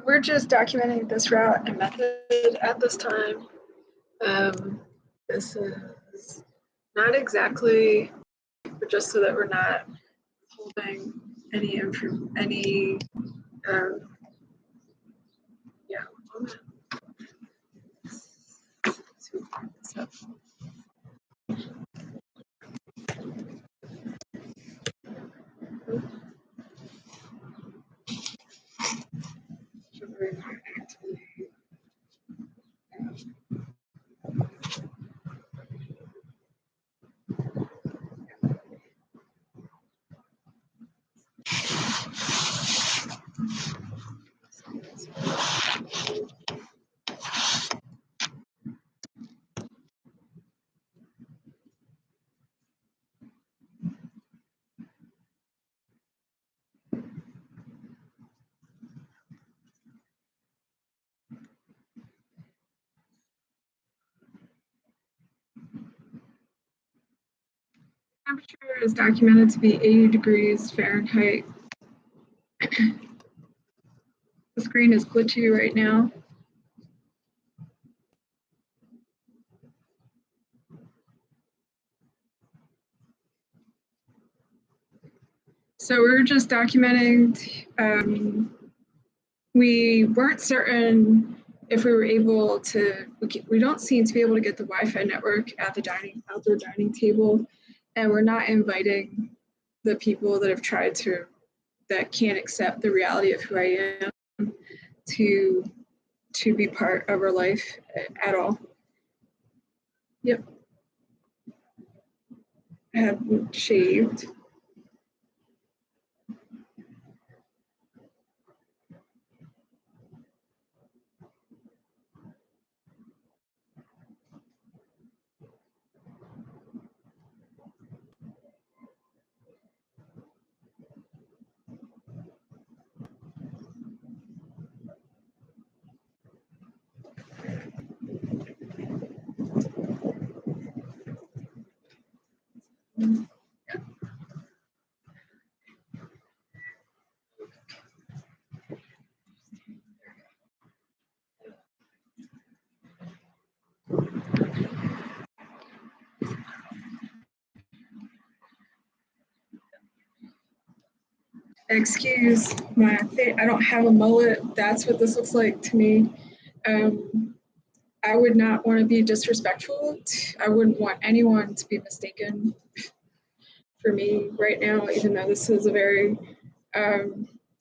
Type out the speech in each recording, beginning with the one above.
We're just documenting this route and method at this time. This is not exactly, but just so that we're not holding any yeah. Let's open this up. Temperature is documented to be 80 degrees Fahrenheit. The screen is glitchy right now. So we're just documenting. We weren't certain if we were able to, we don't seem to be able to get the Wi-Fi network at the outdoor dining table, and we're not inviting the people that have tried to, that can't accept the reality of who I am to be part of our life at all. Yep. I haven't shaved. Excuse my face, I don't have a mullet. That's what this looks like to me. I would not want to be disrespectful. I wouldn't want anyone to be mistaken for me right now, even though this is a very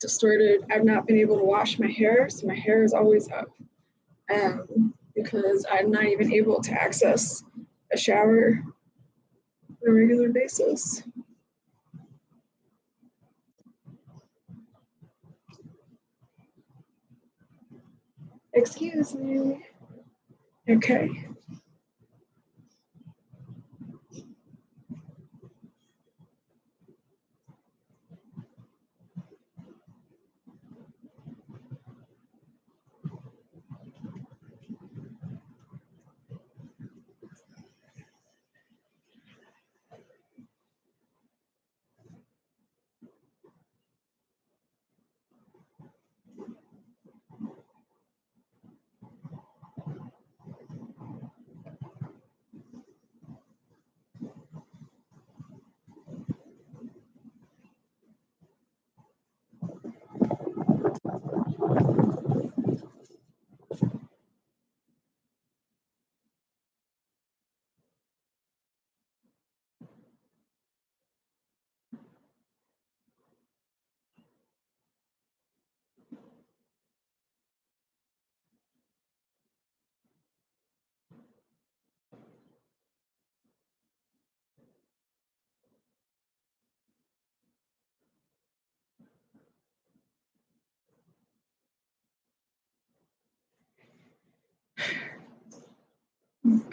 distorted. I've not been able to wash my hair, so my hair is always up because I'm not even able to access a shower on a regular basis. Excuse me. Okay.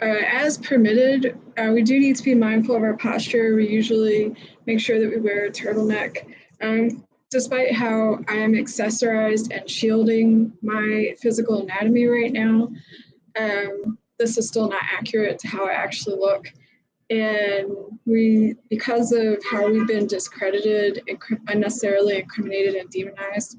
As permitted, we do need to be mindful of our posture. We usually make sure that we wear a turtleneck. Despite how I am accessorized and shielding my physical anatomy right now, this is still not accurate to how I actually look. And because of how we've been discredited, unnecessarily incriminated and demonized,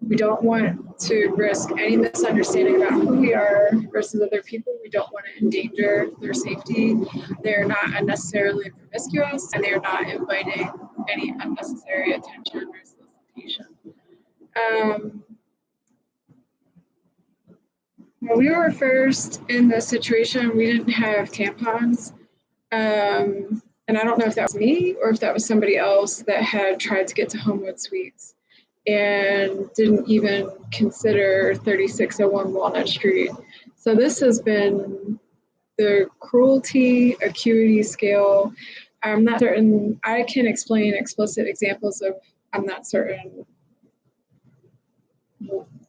We don't want to risk any misunderstanding about who we are versus other people. We don't want to endanger their safety. They're not unnecessarily promiscuous, and they're not inviting any unnecessary attention or solicitation. When we were first in this situation, we didn't have tampons. And I don't know if that was me or if that was somebody else that had tried to get to Homewood Suites and didn't even consider 3601 Walnut Street. So this has been the cruelty acuity scale. I'm not certain, I can explain explicit examples of, I'm not certain.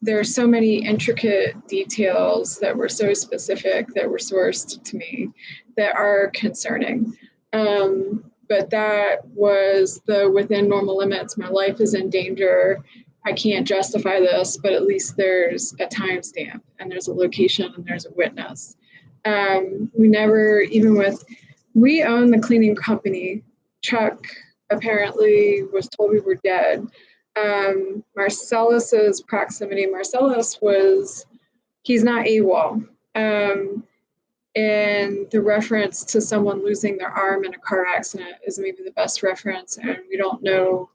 There are so many intricate details that were so specific that were sourced to me that are concerning. But that was the within normal limits. My life is in danger. I can't justify this, but at least there's a timestamp and there's a location and there's a witness. We never, even with, we own the cleaning company. Chuck apparently was told we were dead. Marcellus's proximity, Marcellus was, he's not AWOL. And the reference to someone losing their arm in a car accident is maybe the best reference, and we don't know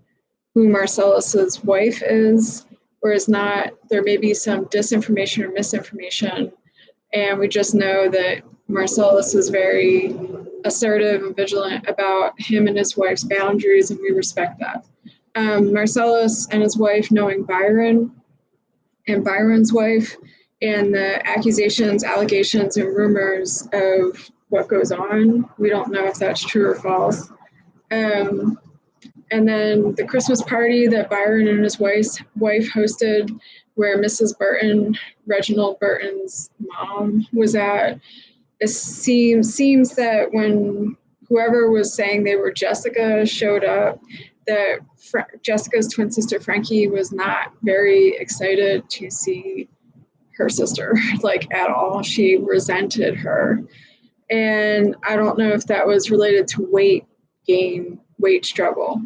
who Marcellus's wife is or is not. There may be some disinformation or misinformation, and we just know that Marcellus is very assertive and vigilant about him and his wife's boundaries, and we respect that. Marcellus and his wife knowing Byron and Byron's wife, and the accusations, allegations, and rumors of what goes on. We don't know if that's true or false. And then the Christmas party that Byron and his wife hosted, where Mrs. Burton, Reginald Burton's mom, was at. It seems that when whoever was saying they were Jessica showed up, that Jessica's twin sister Frankie was not very excited to see her sister, like at all. She resented her. And I don't know if that was related to weight gain, weight struggle.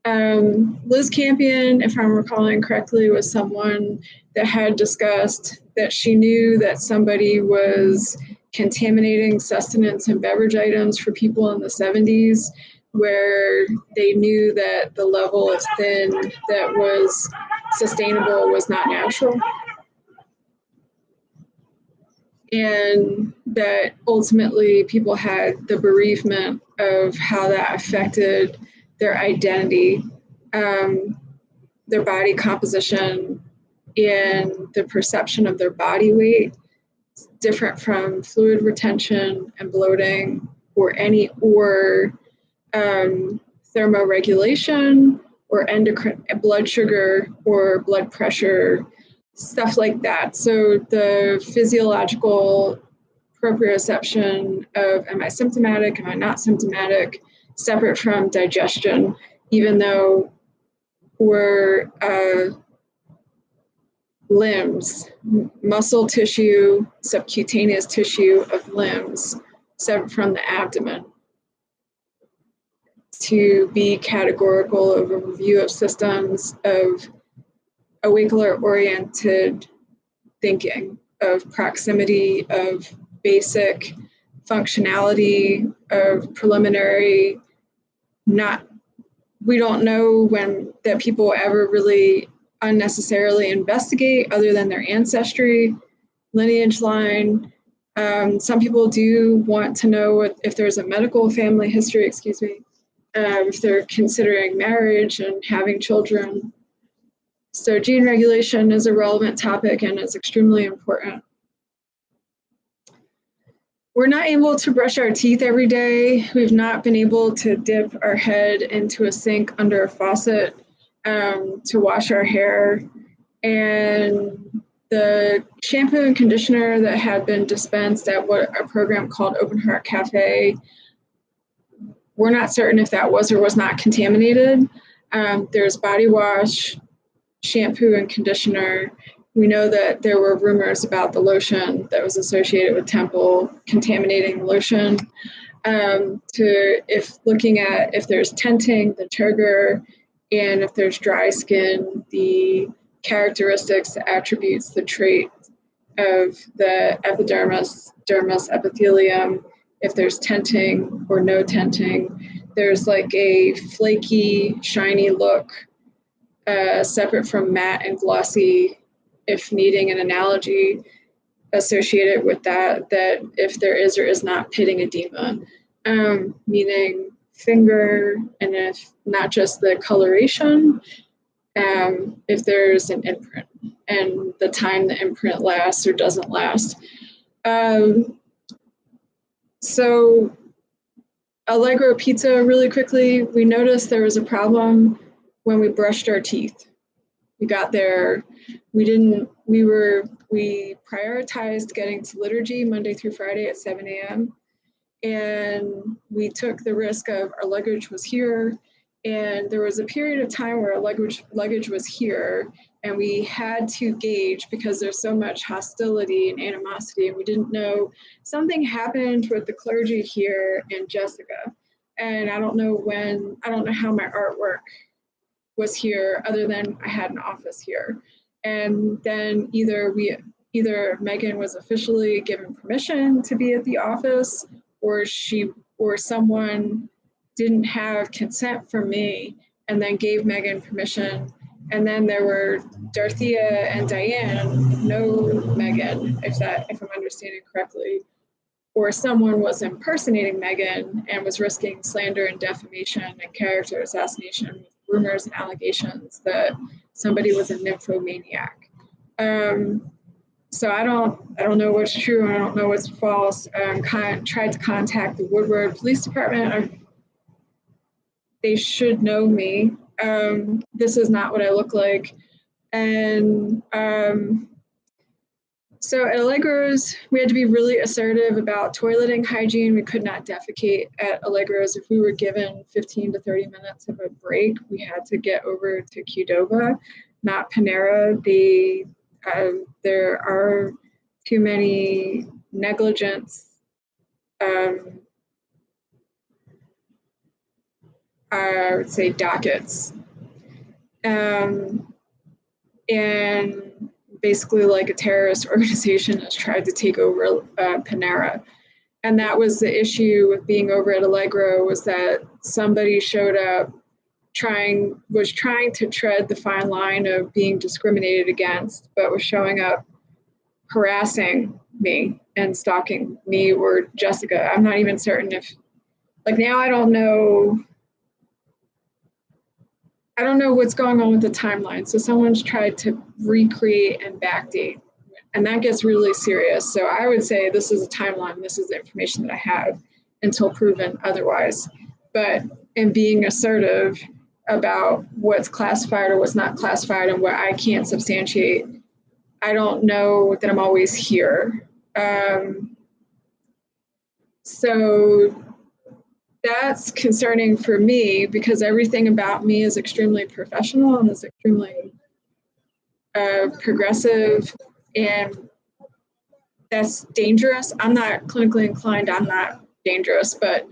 Liz Campion, if I'm recalling correctly, was someone that had discussed that she knew that somebody was contaminating sustenance and beverage items for people in the 70s, where they knew that the level of thin that was sustainable was not natural. And that ultimately people had the bereavement of how that affected their identity, their body composition, and the perception of their body weight, different from fluid retention and bloating or thermoregulation or endocrine blood sugar or blood pressure, stuff like that. So the physiological proprioception of, am I symptomatic, am I not symptomatic, separate from digestion, even though we're limbs, muscle tissue, subcutaneous tissue of limbs, separate from the abdomen. To be categorical of a review of systems, of auricular-oriented thinking, of proximity, of basic functionality, of preliminary, we don't know when that people ever really unnecessarily investigate other than their ancestry, lineage line. Some people do want to know if there's a medical family history, if they're considering marriage and having children. So gene regulation is a relevant topic and is extremely important. We're not able to brush our teeth every day. We've not been able to dip our head into a sink under a faucet to wash our hair. And the shampoo and conditioner that had been dispensed at a program called Open Heart Cafe, we're not certain if that was or was not contaminated. There's body wash, shampoo, and conditioner. We know that there were rumors about the lotion that was associated with Temple contaminating the lotion. If looking at if there's tenting, the turgor, and if there's dry skin, the characteristics, the attributes, the trait of the epidermis, dermis, epithelium, if there's tenting or no tenting. There's like a flaky, shiny look, separate from matte and glossy, if needing an analogy associated with that, that if there is or is not pitting edema, meaning finger, and if not just the coloration, if there's an imprint and the time the imprint lasts or doesn't last. So Allegro Pizza, really quickly, we noticed there was a problem when we brushed our teeth. We got there, we prioritized getting to liturgy Monday through Friday at 7 a.m. And we took the risk of our luggage was here. And there was a period of time where our luggage was here, and we had to gauge because there's so much hostility and animosity, and we didn't know something happened with the clergy here in Jessica. And I don't know how my artwork was here other than I had an office here. And then either Megan was officially given permission to be at the office, or someone didn't have consent from me and then gave Megan permission. And then there were Dorothea and Diane, no Megan, if I'm understanding correctly, or someone was impersonating Megan and was risking slander and defamation and character assassination with rumors and allegations that somebody was a nymphomaniac. So I don't know what's true, and I don't know what's false. Tried to contact the Woodward Police Department. They should know me. This is not what I look like. And so at Allegro's, we had to be really assertive about toileting hygiene. We could not defecate at Allegro's. If we were given 15 to 30 minutes of a break, we had to get over to Qdoba, not Panera. There are too many negligence, I would say dockets. And basically like a terrorist organization has tried to take over Panera. And that was the issue with being over at Allegro, was that somebody showed up was trying to tread the fine line of being discriminated against, but was showing up harassing me and stalking me or Jessica. I'm not even certain if, like, now I don't know what's going on with the timeline. So someone's tried to recreate and backdate, and that gets really serious. So I would say this is a timeline. This is the information that I have until proven otherwise. But in being assertive about what's classified or what's not classified and what I can't substantiate, I don't know that I'm always here. So that's concerning for me, because everything about me is extremely professional and is extremely progressive, and that's dangerous. I'm not clinically inclined, I'm not dangerous, but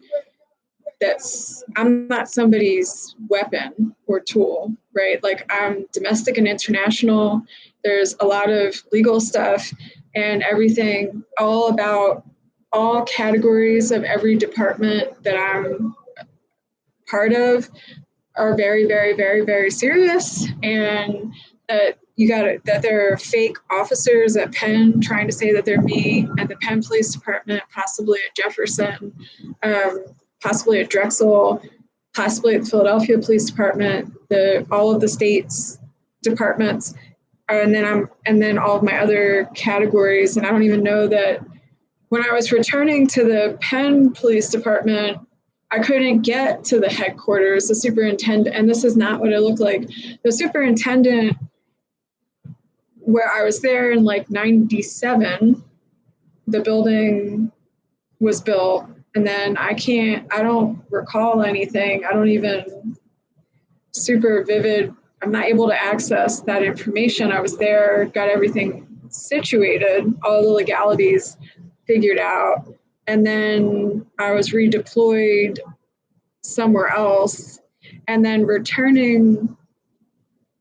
I'm not somebody's weapon or tool, right? Like, I'm domestic and international. There's a lot of legal stuff and everything, all about all categories of every department that I'm part of are very, very, very, very serious. And that there are fake officers at Penn trying to say that they're me, and the Penn Police Department, possibly at Jefferson, possibly at Drexel, possibly at the Philadelphia Police Department, all of the state's departments, and then all of my other categories. And I don't even know that when I was returning to the Penn Police Department, I couldn't get to the headquarters, the superintendent, and this is not what it looked like. The superintendent, where I was there in like 97, the building was built. And then I don't recall anything. I don't even super vivid. I'm not able to access that information. I was there, got everything situated, all the legalities figured out. And then I was redeployed somewhere else, and then returning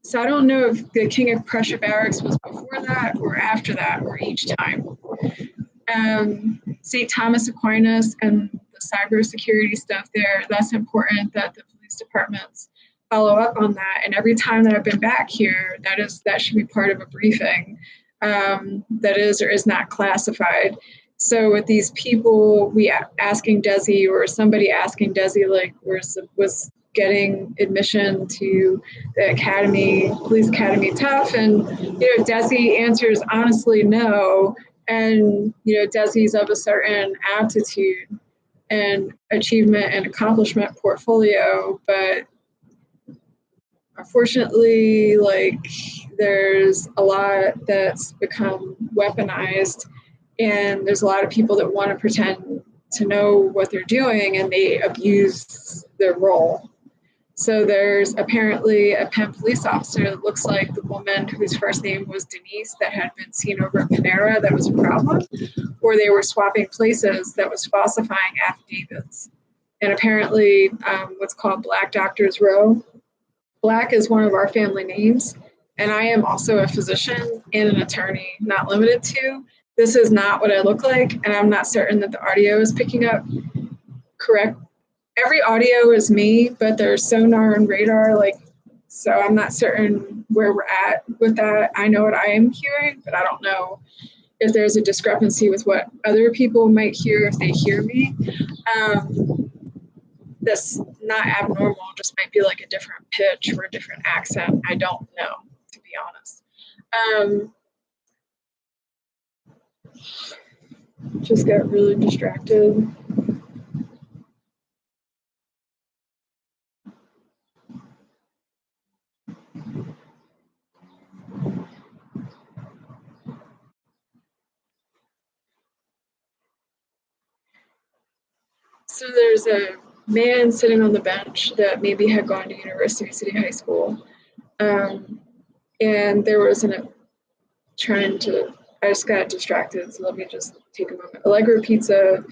So I don't know if the King of Prussia Barracks was before that or after that or each time. St. Thomas Aquinas and the cybersecurity stuff there, that's important that the police departments follow up on that. And every time that I've been back here, that should be part of a briefing that is or is not classified. So with these people, we asking Desi or somebody asking Desi, like, was getting admission to the academy, police academy tough? And, Desi answers honestly no. And, Desi's of a certain aptitude and achievement and accomplishment portfolio, but unfortunately, like, there's a lot that's become weaponized, and there's a lot of people that want to pretend to know what they're doing, and they abuse their role. So there's apparently a Penn police officer that looks like the woman whose first name was Denise that had been seen over at Panera that was a problem, or they were swapping places that was falsifying affidavits. And apparently what's called Black Doctors Row. Black is one of our family names, and I am also a physician and an attorney, not limited to. This is not what I look like, and I'm not certain that the audio is picking up correct. Every audio is me, but there's sonar and radar, so I'm not certain where we're at with that. I know what I am hearing, but I don't know if there's a discrepancy with what other people might hear if they hear me. That's not abnormal, just might be like a different pitch or a different accent. I don't know, to be honest. Just got really distracted. So there's a man sitting on the bench that maybe had gone to University City High School. And there was I just got distracted, so let me just take a moment. Allegro Pizza,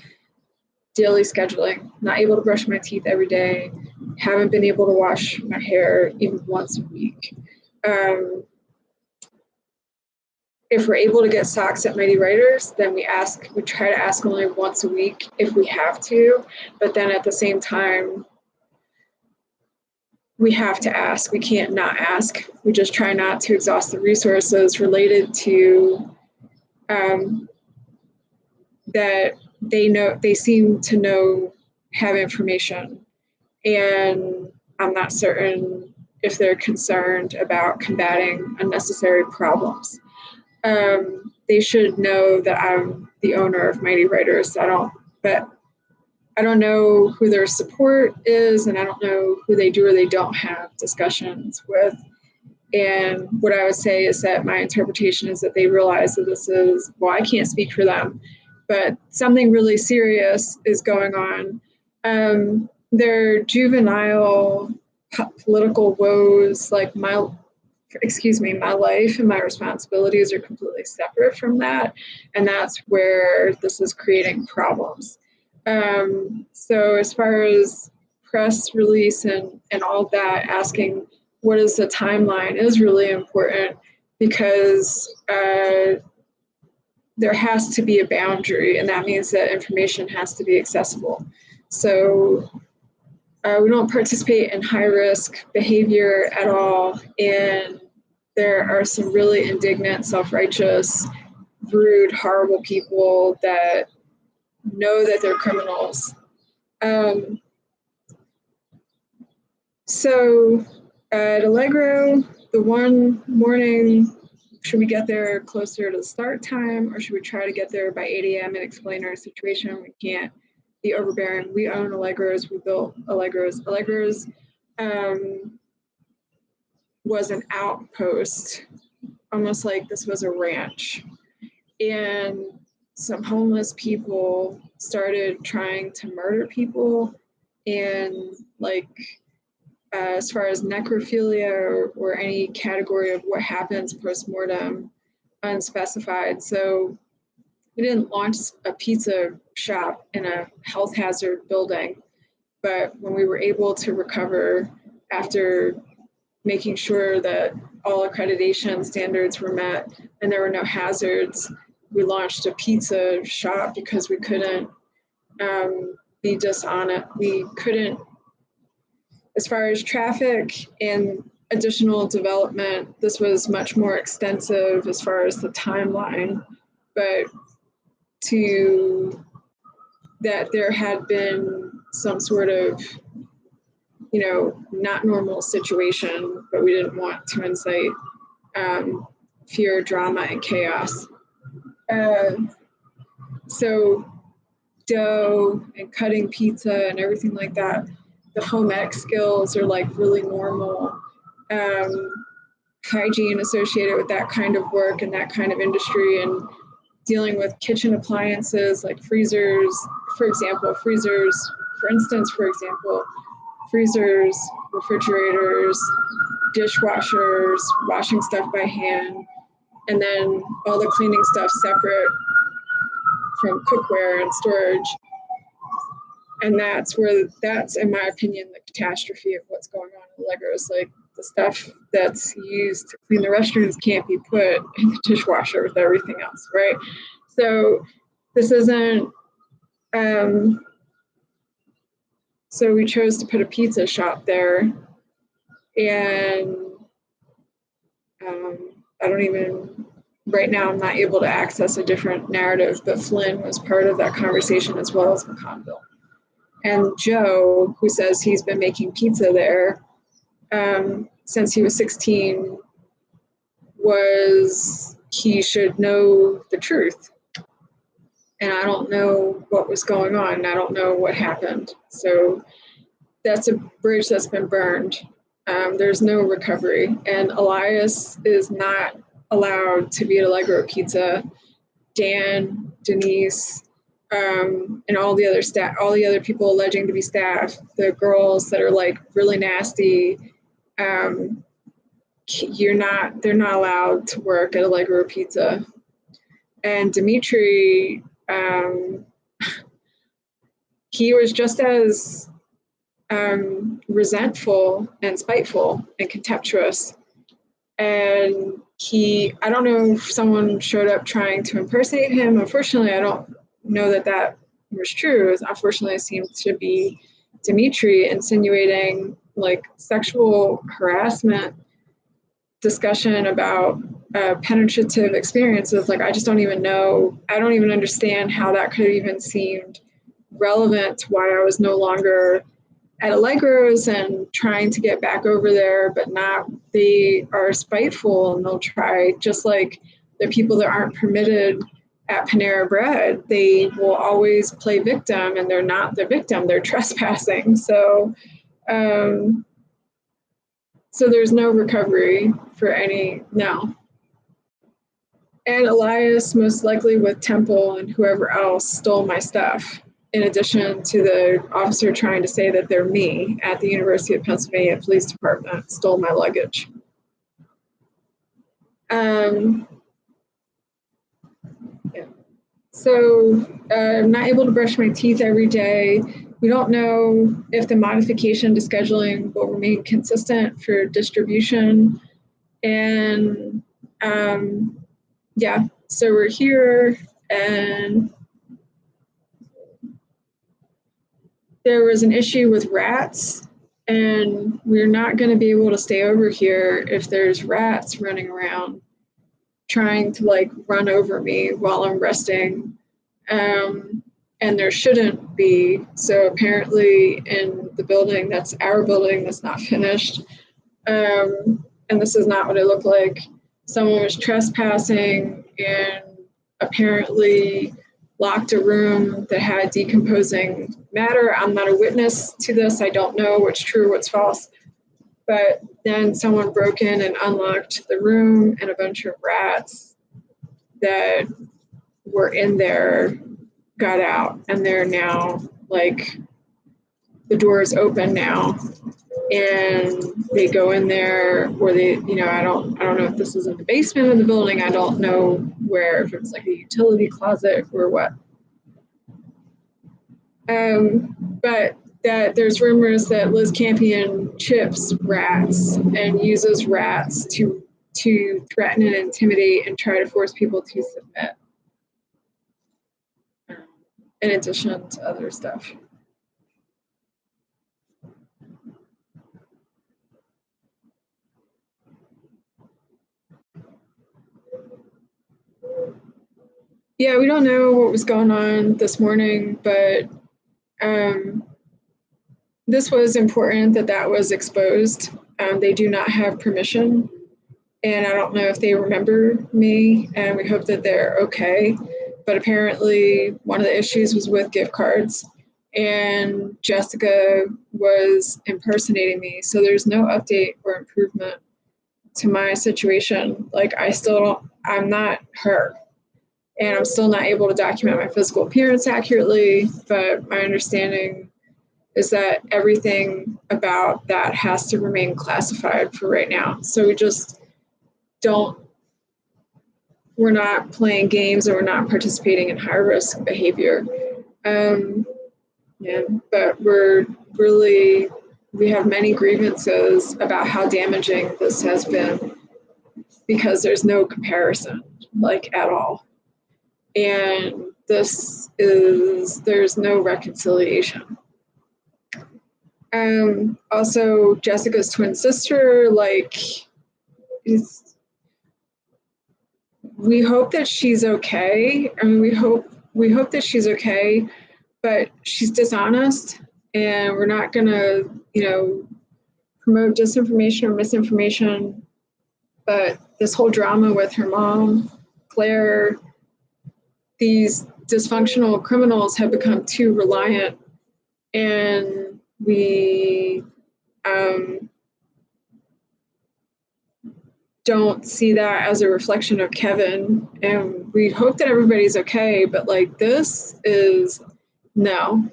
daily scheduling, not able to brush my teeth every day, haven't been able to wash my hair even once a week. If we're able to get socks at Mighty Writers, then we try to ask only once a week if we have to, but then at the same time, we have to ask. We can't not ask. We just try not to exhaust the resources related to that they seem to have information, and I'm not certain if they're concerned about combating unnecessary problems. They should know that I'm the owner of Mighty Writers. But I don't know who their support is, and I don't know who they do or they don't have discussions with. And what I would say is that my interpretation is that they realize that I can't speak for them, but something really serious is going on. Their juvenile political woes, like my life and my responsibilities are completely separate from that. And that's where this is creating problems. So as far as press release and all that, asking what is the timeline is really important, because there has to be a boundary, and that means that information has to be accessible. So we don't participate in high-risk behavior at all, and there are some really indignant, self-righteous, rude, horrible people that know that they're criminals. So at Allegro, the one morning, should we get there closer to the start time, or should we try to get there by 8 a.m. and explain our situation? We can't be overbearing. We own Allegros. We built Allegros. Allegros was an outpost, almost like this was a ranch. And some homeless people started trying to murder people, and as far as necrophilia or any category of what happens post-mortem, unspecified. So we didn't launch a pizza shop in a health hazard building, but when we were able to recover after making sure that all accreditation standards were met and there were no hazards. We launched a pizza shop because we couldn't be dishonest. We couldn't, as far as traffic and additional development, this was much more extensive as far as the timeline, but to that there had been some sort of, you know, not normal situation, but we didn't want to incite fear, drama, and chaos. So dough and cutting pizza and everything like that, the home ec skills are like really normal. Hygiene associated with that kind of work and that kind of industry, and dealing with kitchen appliances like freezers, for instance, freezers, refrigerators, dishwashers, washing stuff by hand, and then all the cleaning stuff separate from cookware and storage. And that's, in my opinion, the catastrophe of what's going on in Allegro. Like, the stuff that's used to clean the restrooms can't be put in the dishwasher with everything else, right? So this isn't, so we chose to put a pizza shop there, and right now I'm not able to access a different narrative, but Flynn was part of that conversation as well as McConville. And Joe, who says he's been making pizza there since he was 16, he should know the truth. And I don't know what was going on. I don't know what happened. So that's a bridge that's been burned. There's no recovery. And Elias is not allowed to be at Allegro Pizza. Dan, Denise, and all the other people alleging to be staff, the girls that are like really nasty, they're not allowed to work at Allegro Pizza. And Dimitri, he was just as resentful and spiteful and contemptuous. And I don't know if someone showed up trying to impersonate him. Unfortunately, I don't know that was true. Unfortunately, it seemed to be Dimitri insinuating like sexual harassment discussion about penetrative experiences. Like, I just don't even know. I don't even understand how that could have even seemed relevant to why I was no longer at Allegro's and trying to get back over there, but not. They are spiteful, and they'll try, just like the people that aren't permitted at Panera Bread, they will always play victim, and they're not the victim, they're trespassing. So there's no recovery for no. And Elias, most likely with Temple and whoever else, stole my stuff, in addition to the officer trying to say that they're me at the University of Pennsylvania Police Department, stole my luggage. Yeah. So I'm not able to brush my teeth every day. We don't know if the modification to scheduling will remain consistent for distribution. And yeah, so we're here, and there was an issue with rats, and we're not going to be able to stay over here if there's rats running around trying to like run over me while I'm resting. And there shouldn't be. So apparently in the building, that's our building, that's not finished. And this is not what it looked like. Someone was trespassing and apparently locked a room that had decomposing matter. I'm not a witness to this. I don't know what's true, what's false. But then someone broke in and unlocked the room, and a bunch of rats that were in there got out, and they're now like, the door is open now, and they go in there, or they, I don't know if this is in the basement of the building. I don't know where, if it's like a utility closet or what. But that there's rumors that Liz Campion chips rats and uses rats to threaten and intimidate and try to force people to submit, in addition to other stuff. Yeah, we don't know what was going on this morning, but this was important that was exposed. They do not have permission, and I don't know if they remember me, and we hope that they're okay. But apparently one of the issues was with gift cards, and Jessica was impersonating me. So there's no update or improvement to my situation. Like I'm not her. And I'm still not able to document my physical appearance accurately, but my understanding is that everything about that has to remain classified for right now. So we just we're not playing games and we're not participating in high risk behavior. Yeah, but we have many grievances about how damaging this has been because there's no comparison, like at all. And there's no reconciliation. Also, Jessica's twin sister, we hope that she's okay. I mean, we hope that she's okay, but she's dishonest, and we're not gonna, promote disinformation or misinformation. But this whole drama with her mom, Claire, these dysfunctional criminals have become too reliant, and we don't see that as a reflection of Kevin. And we hope that everybody's okay, but this is no.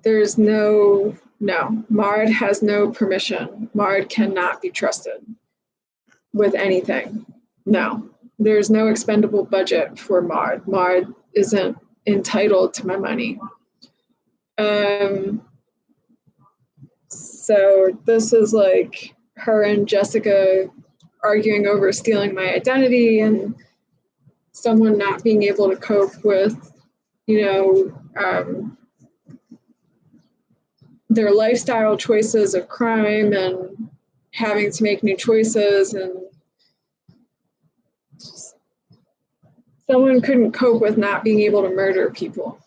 There's no. Mard has no permission. Mard cannot be trusted with anything. No. There's no expendable budget for Mard. Mard isn't entitled to my money. So this is her and Jessica arguing over stealing my identity and someone not being able to cope with, their lifestyle choices of crime and having to make new choices, and someone couldn't cope with not being able to murder people.